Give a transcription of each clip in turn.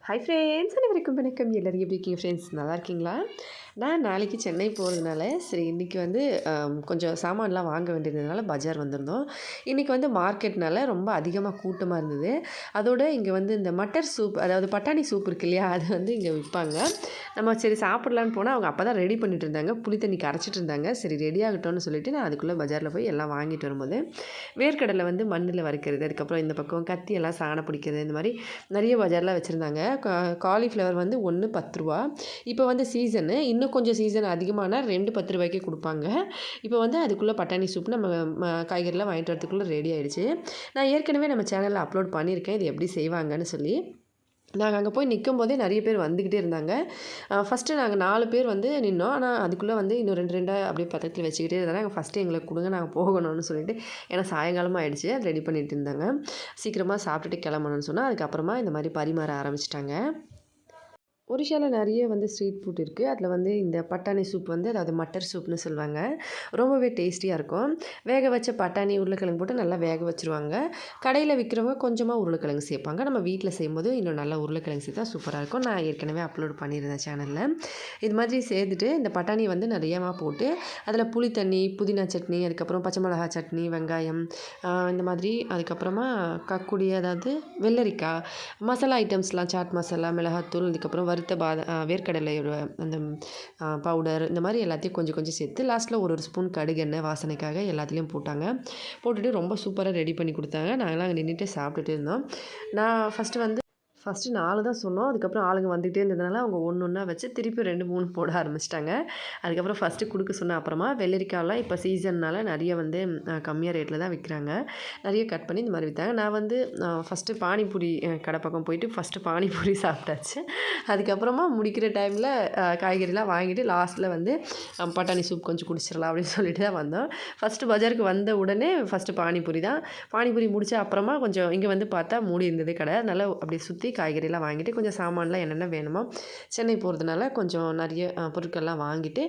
Hi friends, அனைவருக்கும் வணக்கம். எல்லோரும் எப்படி இருக்கீங்க ஃப்ரெண்ட்ஸ்? நல்லா இருக்கீங்களா? நான் நாளைக்கு சென்னை போகிறதுனால சரி இன்றைக்கி வந்து கொஞ்சம் சாமான்லாம் வாங்க வேண்டியதுனால பஜார் வந்திருந்தோம். இன்றைக்கி வந்து மார்க்கெட்னால ரொம்ப அதிகமாக கூட்டமாக இருந்தது. அதோட இங்கே வந்து இந்த மட்டர் சூப், அதாவது பட்டாணி சூப் இருக்கு இல்லையா, அது வந்து இங்கே விற்பாங்க. நம்ம சரி சாப்பிட்லான்னு போனால் அவங்க அப்போ தான் ரெடி பண்ணிட்டு இருந்தாங்க, புளி தண்ணி கரைச்சிட்டு இருந்தாங்க. சரி ரெடி ஆகட்டும்னு சொல்லிட்டு நான் அதுக்குள்ளே பஜாரில் போய் எல்லாம் வாங்கிட்டு வரும்போது வேர்க்கடலை வந்து மண்ணில் வறுக்கிறது, அதுக்கப்புறம் இந்த பக்கம் கத்தியெல்லாம் சாண பிடிக்கிறது, இந்த மாதிரி நிறைய பஜார்லாம் வச்சுருந்தாங்க. காலிஃப்ளவர் வந்து ஒன்று 10 ரூபா. இப்போ வந்து சீசனு, இன்னும் கொஞ்சம் சீசன் அதிகமானா 2 10 ரூபாய்க்கே கொடுப்பாங்க. இப்போ வந்து அதுக்குள்ளே பட்டாணி சூப் நம்ம காய்கறிலாம் வாங்கிட்டு வரதுக்குள்ளே ரெடி ஆகிடுச்சு. நான் ஏற்கனவே நம்ம சேனலில் அப்லோட் பண்ணியிருக்கேன் இது எப்படி செய்வாங்கன்னு சொல்லி. நாங்கள் அங்கே போய் நிற்கும்போதே நிறைய பேர் வந்துக்கிட்டே இருந்தாங்க. ஃபஸ்ட்டு நாங்கள் 4 பேர் வந்து நின்னோம். ஆனால் அதுக்குள்ளே வந்து இன்னும் 2 2 அப்படியே பக்கத்தில் வச்சுக்கிட்டே இருந்தாங்க. ஃபஸ்ட்டு எங்களுக்கு கொடுங்க, நாங்கள் போகணும்னு சொல்லிட்டு. ஏன்னா சாயங்காலமாக ஆயிடுச்சு, அது ரெடி பண்ணிட்டு இருந்தாங்க. சீக்கிரமாக சாப்பிட்டுட்டு கிளம்பணும்னு சொன்னால் அதுக்கப்புறமா இந்த மாதிரி பரிமாற ஆரம்பிச்சிட்டாங்க. ஒரிஷாவில் நிறைய வந்து ஸ்ட்ரீட் ஃபுட் இருக்குது. அதில் வந்து இந்த பட்டாணி சூப் வந்து, அதாவது மட்டர் சூப்னு சொல்லுவாங்க. ரொம்பவே டேஸ்டியாக இருக்கும். வேக வச்ச பட்டாணி உருளைக்கிழங்கு போட்டு நல்லா வேக வச்சுருவாங்க. கடையில் விற்கிறவங்க கொஞ்சமாக உருளைக்கிழங்கு சேர்ப்பாங்க. நம்ம வீட்டில் செய்யும்போது இன்னும் நல்லா உருளைக்கிழங்கு சேர்த்தா சூப்பராக இருக்கும். நான் ஏற்கனவே அப்லோட் பண்ணியிருந்தேன் சேனலில். இது மாதிரி சேர்த்துட்டு இந்த பட்டாணி வந்து நிறையமாக போட்டு அதில் புளி தண்ணி, புதினா சட்னி, அதுக்கப்புறம் பச்சை மிளகாய் சட்னி, வெங்காயம், இந்த மாதிரி அதுக்கப்புறமா கக்குடி, அதாவது வெள்ளரிக்காய், மசாலா ஐட்டம்ஸ்லாம், சாட் மசாலா, மிளகாத்தூள், அதுக்கப்புறம் வறுத்த வேர்க்கடலையோட அந்த பவுடர், இந்த மாதிரி எல்லாத்தையும் கொஞ்சம் கொஞ்சம் சேர்த்து லாஸ்ட்டில் ஒரு ஸ்பூன் கடுகு எண்ணெய் வாசனைக்காக எல்லாத்துலேயும் போட்டாங்க. போட்டுட்டு ரொம்ப சூப்பராக ரெடி பண்ணி கொடுத்தாங்க. நாங்களாம் அங்கே நின்றுட்டு சாப்பிட்டுட்டு இருந்தோம். நான் ஃபஸ்ட்டு 4 தான் சொன்னோம். அதுக்கப்புறம் ஆளுங்க வந்துகிட்டே இருந்ததுனால அவங்க ஒன்று ஒன்றா வச்சு திருப்பி 2 3 போட ஆரம்பிச்சிட்டாங்க. அதுக்கப்புறம் ஃபஸ்ட்டு கொடுக்க சொன்ன அப்புறமா வெள்ளரிக்காயெலாம் இப்போ சீசன்னால் நிறைய வந்து கம்மியாக ரேட்டில் தான் விற்கிறாங்க. நிறைய கட் பண்ணி இந்த மாதிரி விற்றாங்க. நான் வந்து ஃபஸ்ட்டு பானிபூரி கடை பக்கம் போயிட்டு ஃபஸ்ட்டு பானிபூரி சாப்பிட்டாச்சு. அதுக்கப்புறமா முடிக்கிற டைமில் காய்கறிலாம் வாங்கிட்டு லாஸ்ட்டில் வந்து பட்டாணி சூப் கொஞ்சம் குடிச்சிடலாம் அப்படின்னு சொல்லிட்டு தான் வந்தோம். ஃபஸ்ட்டு பஜாருக்கு வந்த உடனே ஃபஸ்ட்டு பானிபூரி தான். பானிபூரி முடித்த அப்புறமா கொஞ்சம் இங்கே வந்து பார்த்தா மூடி இருந்தது கடை. அதனால் அப்படியே சுற்றி காய்கறிலாம் வாங்கிட்டு கொஞ்சம் சாமான்லாம் என்னென்ன வேணுமோ, சென்னை போகிறதுனால கொஞ்சம் நிறைய பொருட்கள்லாம் வாங்கிட்டு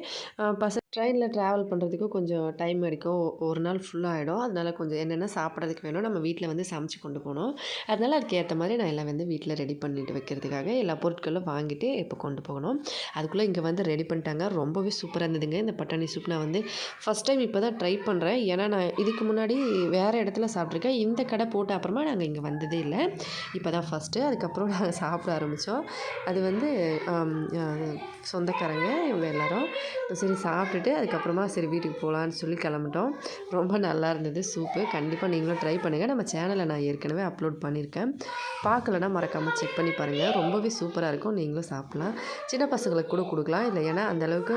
ட்ரெயினில் ட்ராவல் பண்ணுறதுக்கு கொஞ்சம் டைம் எடுக்கும். ஒரு நாள் ஃபுல்லாகிடும். அதனால் கொஞ்சம் என்னென்ன சாப்பிட்றதுக்கு வேணும் நம்ம வீட்டில் வந்து சமைச்சு கொண்டு போகணும். அதனால் அதுக்கேற்ற மாதிரி நான் எல்லாம் வந்து வீட்டில் ரெடி பண்ணிட்டு வைக்கிறதுக்காக எல்லா பொருட்களும் வாங்கிட்டு இப்போ கொண்டு போகணும். அதுக்குள்ளே இங்கே வந்து ரெடி பண்ணிட்டாங்க. ரொம்பவே சூப்பராக இருந்ததுங்க இந்த பட்டாணி சூப். நான் வந்து ஃபஸ்ட் டைம் இப்போ தான் ட்ரை பண்ணுறேன். ஏன்னா நான் இதுக்கு முன்னாடி வேறு இடத்துல சாப்பிட்ருக்கேன். இந்த கடை போட்ட அப்புறமா நாங்கள் இங்கே வந்ததே இல்லை. இப்போ தான் ஃபஸ்ட்டு. அதுக்கப்புறம் நாங்கள் சாப்பிட ஆரம்பித்தோம். அது வந்து சொந்தக்காரங்க இவங்க எல்லோரும். சரி சாப்பிட்டுட்டு அதுக்கப்புறமா சரி வீட்டுக்கு போகலான்னு சொல்லி கிளம்பிட்டோம். ரொம்ப நல்லா இருந்தது சூப்பு. கண்டிப்பாக நீங்களும் ட்ரை பண்ணுங்கள். நம்ம சேனலில் நான் ஏற்கனவே அப்லோட் பண்ணியிருக்கேன். பார்க்கலன்னா மறக்காமல் செக் பண்ணி பாருங்கள். ரொம்பவே சூப்பராக இருக்கும். நீங்களும் சாப்பிட்லாம். சின்ன பசங்களுக்கு கூட கொடுக்கலாம். இல்லை ஏன்னா அந்தளவுக்கு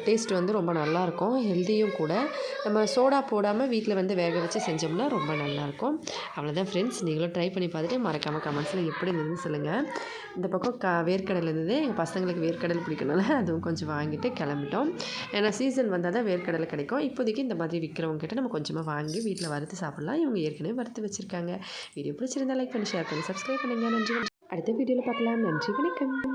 டேஸ்ட் வந்து ரொம்ப நல்லாயிருக்கும். ஹெல்த்தியும் கூட. நம்ம சோடா போடாமல் வீட்டில் வந்து வேக வச்சு செஞ்சோம்னா ரொம்ப நல்லாயிருக்கும். அவ்வளோதான் ஃப்ரெண்ட்ஸ். நீங்களும் ட்ரை பண்ணி பார்த்துட்டு மறக்காமல் கமெண்ட்ஸில் எப்படி இருந்ததுன்னு சொல்லுங்கள். இந்த பக்கம் வேர்க்கடலை இருந்தது. எங்கள் பசங்களுக்கு வேர்க்கடலை பிடிக்கனால அதுவும் கொஞ்சம் வாங்கிட்டு கிளம்பிட்டோம். ஏன்னா சீசன் வந்தால் தான் வேர்க்கடலை கிடைக்கும். இப்போதைக்கு இந்த மாதிரி விற்கிறவங்க கிட்ட நம்ம கொஞ்சமாக வாங்கி வீட்டில் வறுத்து சாப்பிட்லாம். இவங்க ஏற்கனவே வறுத்து வச்சுருக்காங்க. வீடியோ பிடிச்சிருந்தா லைக் பண்ணி ஷேர் பண்ணி சப்ஸ்கிரைப் பண்ணுங்கள். நன்றி. அடுத்த வீடியோவில் பார்க்கலாம். நன்றி, வணக்கம்.